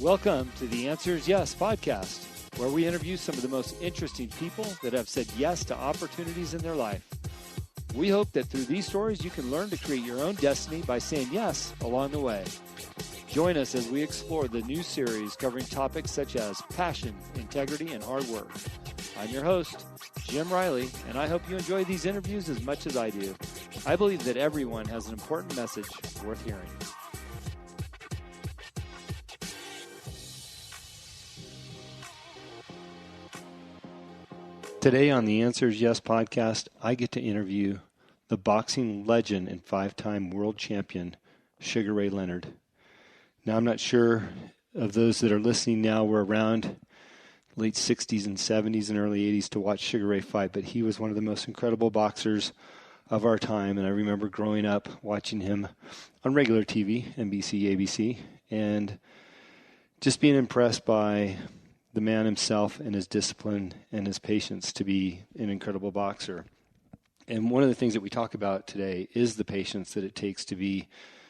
Welcome to the Answers Yes podcast, where we interview some of the most interesting people that have said yes to opportunities in their life. We hope that through these stories, you can learn to create your own destiny by saying yes along the way. Join us as we explore the new series covering topics such as passion, integrity, and hard work. I'm your host, Jim Riley, and I hope you enjoy these interviews as much as I do. I believe that everyone has an important message worth hearing. Today on the Answers Yes podcast, I get to interview the boxing legend and five-time world champion, Sugar Ray Leonard. Now, I'm not sure of those that are listening now were around late 60s and 70s and early 80s to watch Sugar Ray fight, but he was one of the most incredible boxers of our time, and I remember growing up watching him on regular TV, NBC, ABC, and just being impressed by the man himself and his discipline and his patience to be an incredible boxer. And one of the things that we talk about today is the patience that it takes to be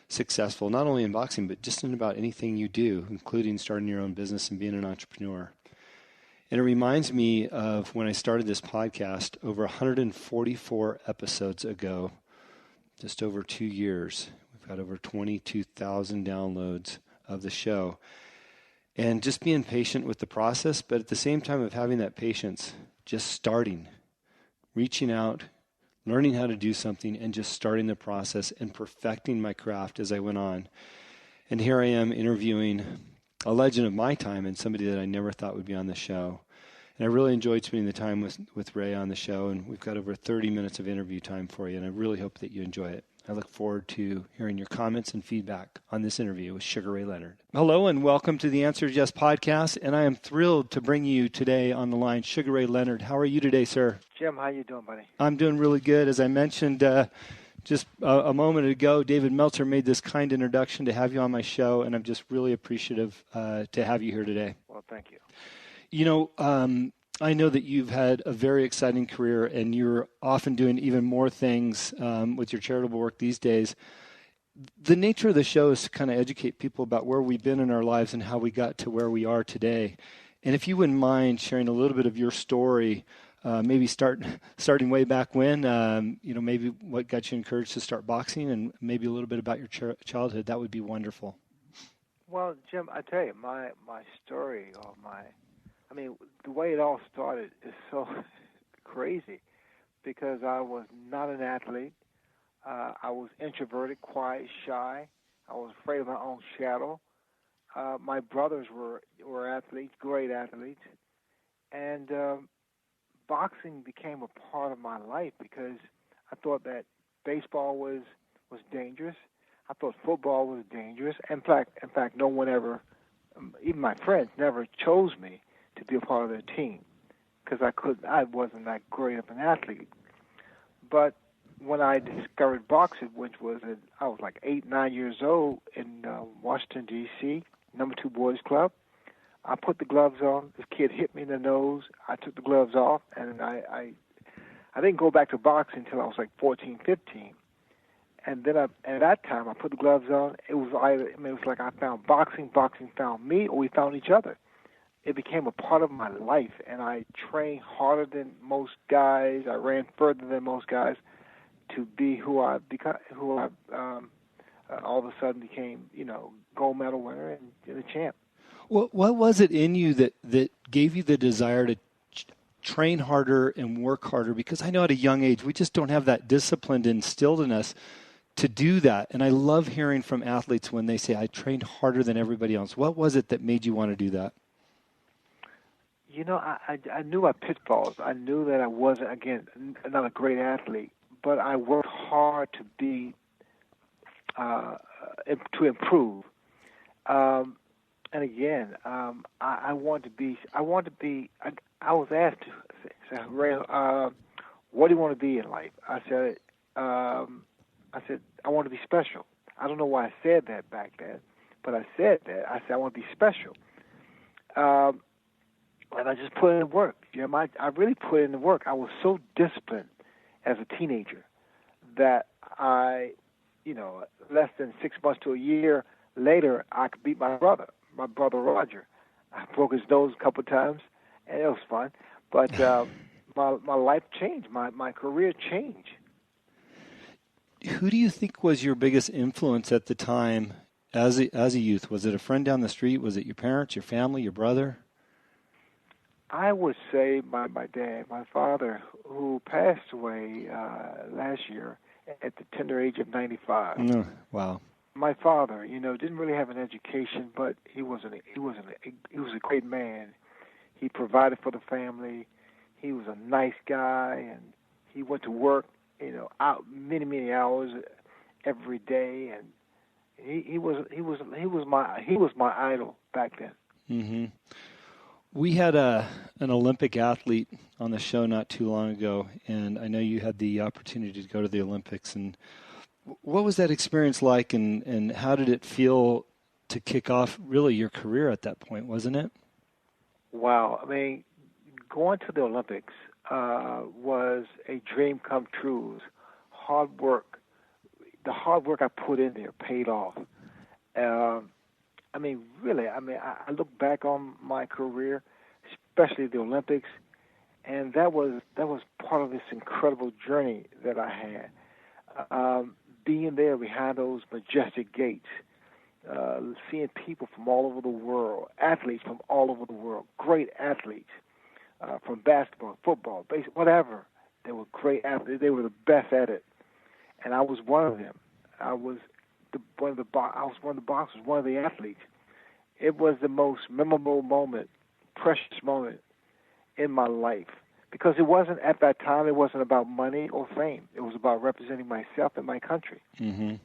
successful, not only in boxing, but just in about anything you do, including starting your own business and being an entrepreneur. And it reminds me of when I started this podcast over 144 episodes ago, just over 2 years. We've got over 22,000 downloads of the show. And just being patient with the process, but at the same time of having that patience, just starting, reaching out, learning how to do something, and just starting the process and perfecting my craft as I went on. And here I am interviewing a legend of my time and somebody that I never thought would be on the show. And I really enjoyed spending the time with Ray on the show, and we've got over 30 minutes of interview time for you, and I really hope that you enjoy it. I look forward to hearing your comments and feedback on this interview with Sugar Ray Leonard. Hello and welcome to the Answers Yes podcast, and I am thrilled to bring you today on the line Sugar Ray Leonard. How are you today, sir? Jim, how you doing, buddy? I'm doing really good. As I mentioned just a moment ago, David Meltzer made this kind introduction to have you on my show, and I'm just really appreciative to have you here today. Well, thank you. You know, I know that you've had a very exciting career, and you're often doing even more things with your charitable work these days. The nature of the show is to kind of educate people about where we've been in our lives and how we got to where we are today. And if you wouldn't mind sharing a little bit of your story, maybe starting way back when, maybe what got you encouraged to start boxing, and maybe a little bit about your childhood, that would be wonderful. Well, Jim, I tell you, my story, the way it all started is so crazy because I was not an athlete. I was introverted, quiet, shy. I was afraid of my own shadow. My brothers were athletes, great athletes. And boxing became a part of my life because I thought that baseball was dangerous. I thought football was dangerous. In fact, no one ever, even my friends, never chose me to be a part of their team because I wasn't that great of an athlete. But when I discovered boxing, I was like 8, 9 years old in Washington, D.C., number 2 boys club, I put the gloves on. This kid hit me in the nose. I took the gloves off, and I didn't go back to boxing until I was like 14, 15. And then at that time, I put the gloves on. It was like I found boxing found me, or we found each other. It became a part of my life, and I trained harder than most guys. I ran further than most guys to be who I all of a sudden became, gold medal winner and a champ. What was it in you that gave you the desire to train harder and work harder? Because I know at a young age, we just don't have that discipline instilled in us to do that. And I love hearing from athletes when they say, I trained harder than everybody else. What was it that made you want to do that? I knew my pitfalls. I knew that I wasn't, again, not a great athlete, but I worked hard to be, to improve. And again, I was asked to say, Ray, what do you want to be in life? I said, I want to be special. I don't know why I said that back then, but I said that. I said, I want to be special. And I just put in the work. I really put in the work. I was so disciplined as a teenager that less than 6 months to a year later, I could beat my brother. my brother Roger. I broke his nose a couple of times, and it was fun. But my life changed. My career changed. Who do you think was your biggest influence at the time as a youth? Was it a friend down the street? Was it your parents, your family, your brother? I would say my dad, my father, who passed away last year at the tender age of 95. Wow. My father, didn't really have an education, but he was a great man. He provided for the family. He was a nice guy, and he went to work, out many hours every day, and he was my idol back then. Mm-hmm. We had an Olympic athlete on the show not too long ago, and I know you had the opportunity to go to the Olympics. And what was that experience like, and how did it feel to kick off really your career at that point, wasn't it? Wow. I mean, going to the Olympics was a dream come true. It was hard work. The hard work I put in there paid off. I look back on my career, especially the Olympics, and that was part of this incredible journey that I had. Being there behind those majestic gates, seeing people from all over the world, athletes from all over the world, great athletes from basketball, football, baseball, whatever. They were great athletes. They were the best at it, and I was one of them. I was one of the boxers, one of the athletes. It was the most memorable moment, precious moment in my life, because it wasn't at that time. It wasn't about money or fame. It was about representing myself and my country. Mm-hmm.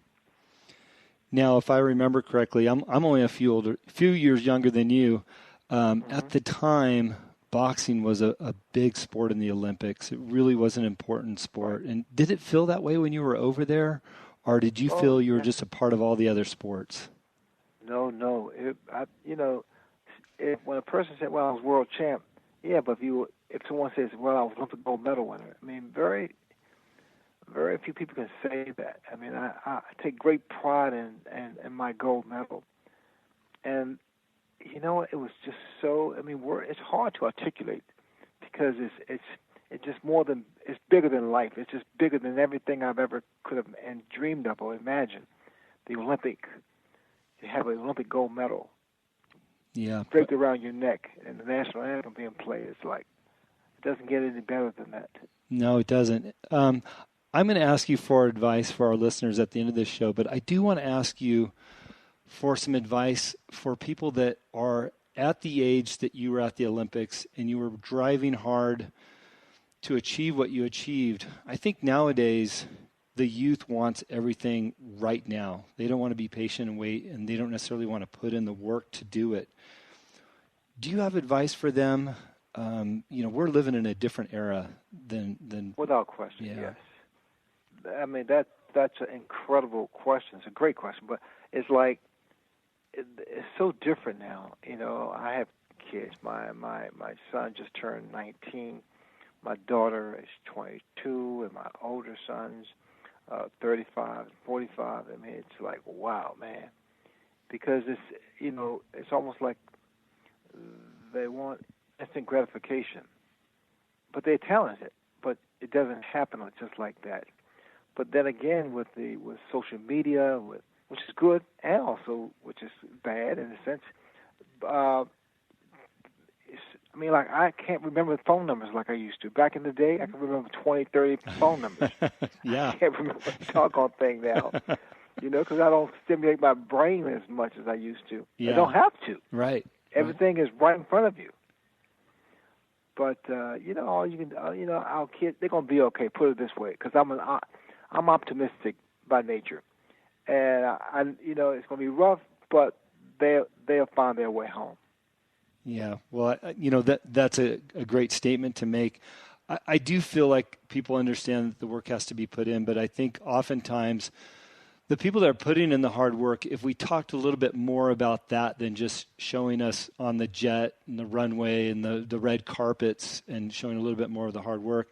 Now, if I remember correctly, I'm only a few years younger than you. At the time, boxing was a big sport in the Olympics. It really was an important sport. And did it feel that way when you were over there, or did you feel you were just a part of all the other sports? No. When a person said, "Well, I was world champ," yeah, but if someone says, "Well, I was Olympic gold medal winner," I mean, very few people can say that. I mean, I take great pride in my gold medal, and it was just so. I mean, it's hard to articulate because it's just it's bigger than life. It's just bigger than everything I've ever could have and dreamed of or imagined. The Olympic. You have an Olympic gold medal draped around your neck and the national anthem being played. It's like, it doesn't get any better than that. No, it doesn't. I'm going to ask you for advice for our listeners at the end of this show, but I do want to ask you for some advice for people that are at the age that you were at the Olympics and you were driving hard to achieve what you achieved. I think nowadays the youth wants everything right now. They don't want to be patient and wait, and they don't necessarily want to put in the work to do it. Do you have advice for them? We're living in a different era than without question. Yeah. Yes. I mean, that's an incredible question. It's a great question, but it's like it's so different now. I have kids. My son just turned 19. My daughter is 22, and my older son's 35, 45. I mean, it's like, wow, man. Because it's almost like they want instant gratification. But they're talented, but it doesn't happen just like that. But then again, with social media, which is good and also which is bad in a sense, I can't remember phone numbers like I used to. Back in the day, I can remember 20, 30 phone numbers. Yeah. I can't remember the doggone thing now, because I don't stimulate my brain as much as I used to. Yeah. I don't have to. Right. Everything is right in front of you. But, all you can, our kids, they're going to be okay, put it this way, because I'm optimistic by nature. And, it's going to be rough, but they'll find their way home. Yeah, well, that's a great statement to make. I do feel like people understand that the work has to be put in, but I think oftentimes the people that are putting in the hard work, if we talked a little bit more about that than just showing us on the jet and the runway and the red carpets and showing a little bit more of the hard work,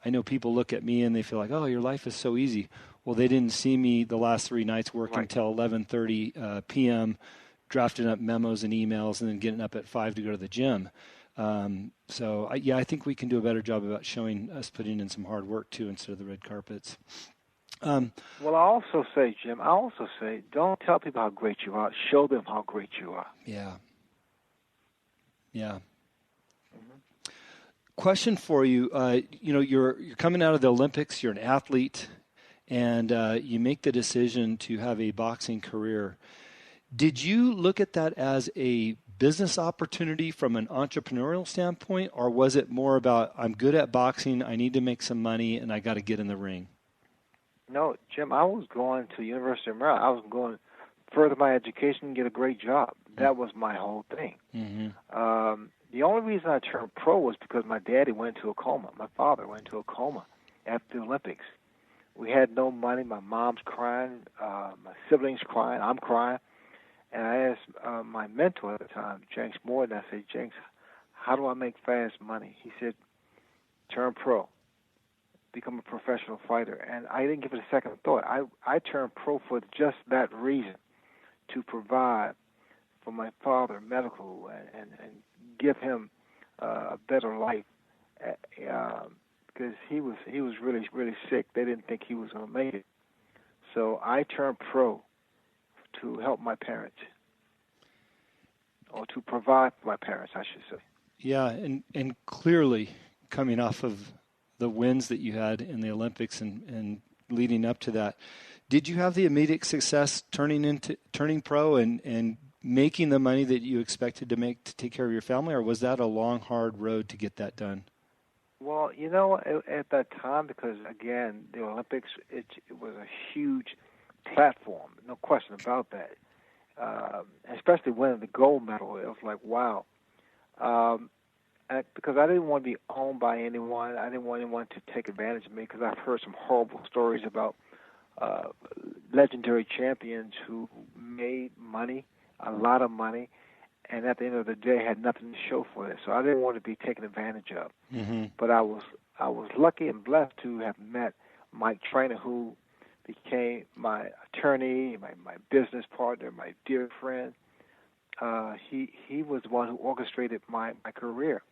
I know people look at me and they feel like, oh, your life is so easy. Well, they didn't see me the last 3 nights working till 11:30 p.m., drafting up memos and emails and then getting up at 5 to go to the gym. I think we can do a better job about showing us putting in some hard work too instead of the red carpets. Well, I also say, Jim, don't tell people how great you are. Show them how great you are. Yeah. Question for you. You're coming out of the Olympics. You're an athlete, and you make the decision to have a boxing career. Did you look at that as a business opportunity from an entrepreneurial standpoint, or was it more about, I'm good at boxing, I need to make some money, and I got to get in the ring? No, Jim, I was going to University of Maryland. I was going to further my education and get a great job. That was my whole thing. Mm-hmm. The only reason I turned pro was because my daddy went into a coma. My father went into a coma after the Olympics. We had no money. My mom's crying. My siblings crying. I'm crying. And I asked my mentor at the time, Jenks Morton, I said, Jenks, how do I make fast money? He said, turn pro, become a professional fighter. And I didn't give it a second thought. I turned pro for just that reason, to provide for my father medical and give him a better life, because he was really, really sick. They didn't think he was going to make it. So I turned pro to help my parents, or to provide for my parents, I should say. Yeah, and clearly coming off of the wins that you had in the Olympics and leading up to that, did you have the immediate success turning pro and making the money that you expected to make to take care of your family, or was that a long, hard road to get that done? Well, at that time, because, again, the Olympics, it was a huge platform, no question about that. Especially winning the gold medal, it was like, wow. Because I didn't want to be owned by anyone. I didn't want anyone to take advantage of me, because I've heard some horrible stories about legendary champions who made money, a lot of money, and at the end of the day had nothing to show for it. So I didn't want to be taken advantage of. Mm-hmm. But I was lucky and blessed to have met Mike Trainer, who became my attorney, my business partner, my dear friend. He was the one who orchestrated my career.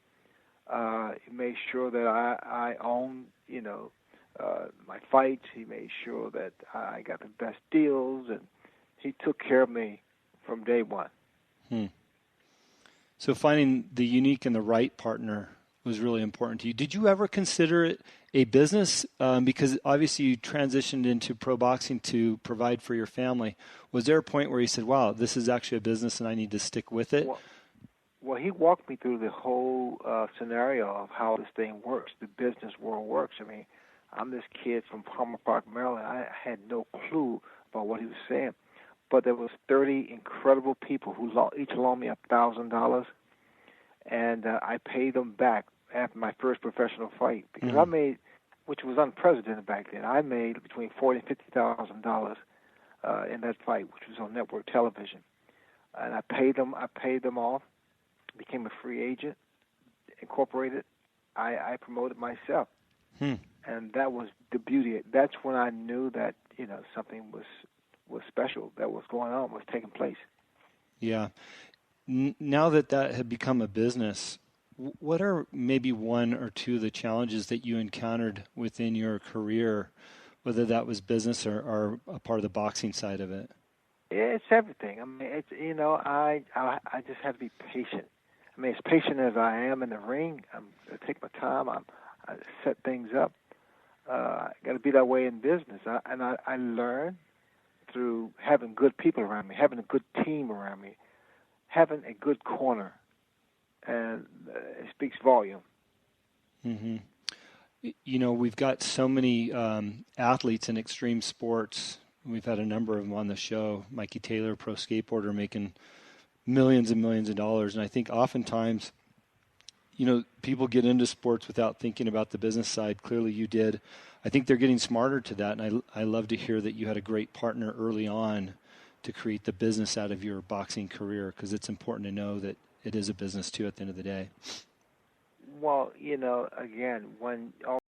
He made sure that I owned, my fights. He made sure that I got the best deals, and he took care of me from day one. So finding the unique and the right partner was really important to you. Did you ever consider it a business? Because obviously you transitioned into pro boxing to provide for your family. Was there a point where you said, wow, this is actually a business and I need to stick with it? Well, he walked me through the whole scenario of how this thing works, the business world works. I mean, I'm this kid from Palmer Park, Maryland. I had no clue about what he was saying. But there was 30 incredible people who each loaned me $1,000, and I paid them back after my first professional fight, because I made, which was unprecedented back then, I made between $40,000 and $50,000 in that fight, which was on network television. And I paid them off, became a free agent, incorporated. I promoted myself. And that was the beauty. That's when I knew that, something was special that was going on, was taking place. Yeah. Now that had become a business, what are maybe one or two of the challenges that you encountered within your career, whether that was business or a part of the boxing side of it? It's everything. I mean, it's, I just have to be patient. I mean, as patient as I am in the ring, I take my time. I set things up. I got to be that way in business. I learn through having good people around me, having a good team around me, having a good corner, and it speaks volume. Mm-hmm. We've got so many athletes in extreme sports. We've had a number of them on the show. Mikey Taylor, pro skateboarder, making millions and millions of dollars. And I think oftentimes, people get into sports without thinking about the business side. Clearly you did. I think they're getting smarter to that, and I love to hear that you had a great partner early on to create the business out of your boxing career, because it's important to know that it is a business too at the end of the day. Well, again, when all